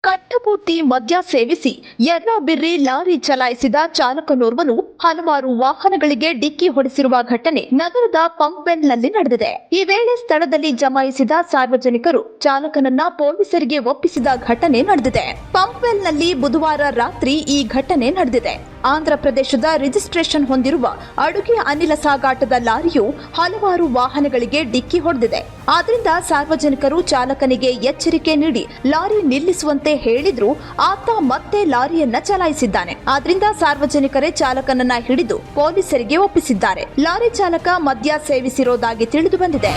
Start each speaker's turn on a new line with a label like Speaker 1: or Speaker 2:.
Speaker 1: ಕಟ್ಟಪೂರ್ತಿ ಮದ್ಯ ಸೇವಿಸಿ ಎರ್ರಾಬಿರ್ರಿ ಲಾರಿ ಚಲಾಯಿಸಿದ ಚಾಲಕನೋರ್ವನು ಹಲವಾರು ವಾಹನಗಳಿಗೆ ಡಿಕ್ಕಿ ಹೊಡೆಸಿರುವ ಘಟನೆ ನಗರದ ಪಂಪ್ವೆಲ್ನಲ್ಲಿ ನಡೆದಿದೆ. ಈ ವೇಳೆ ಸ್ಥಳದಲ್ಲಿ ಜಮಾಯಿಸಿದ ಸಾರ್ವಜನಿಕರು ಚಾಲಕನನ್ನ ಪೊಲೀಸರಿಗೆ ಒಪ್ಪಿಸಿದ ಘಟನೆ ನಡೆದಿದೆ. ಪಂಪ್ವೆಲ್ನಲ್ಲಿ ಬುಧವಾರ ರಾತ್ರಿ ಈ ಘಟನೆ ನಡೆದಿದೆ. ಆಂಧ್ರಪ್ರದೇಶದ ರಿಜಿಸ್ಟ್ರೇಷನ್ ಹೊಂದಿರುವ ಅಡುಗೆ ಅನಿಲ ಸಾಗಾಟದ ಲಾರಿಯು ಹಲವಾರು ವಾಹನಗಳಿಗೆ ಡಿಕ್ಕಿ ಹೊಡೆದಿದೆ. ಆದ್ರಿಂದ ಸಾರ್ವಜನಿಕರು ಚಾಲಕನಿಗೆ ಎಚ್ಚರಿಕೆ ನೀಡಿ ಲಾರಿ ನಿಲ್ಲಿಸುವಂತೆ ಹೇಳಿದ್ರು ಆತ ಮತ್ತೆ ಲಾರಿಯನ್ನ ಚಲಾಯಿಸಿದ್ದಾನೆ. ಆದ್ರಿಂದ ಸಾರ್ವಜನಿಕರೇ ಚಾಲಕನನ್ನ ಹಿಡಿದು ಪೊಲೀಸರಿಗೆ ಒಪ್ಪಿಸಿದ್ದಾರೆ. ಲಾರಿ ಚಾಲಕ ಮದ್ಯ ಸೇವಿಸಿರೋದಾಗಿ ತಿಳಿದು ಬಂದಿದೆ.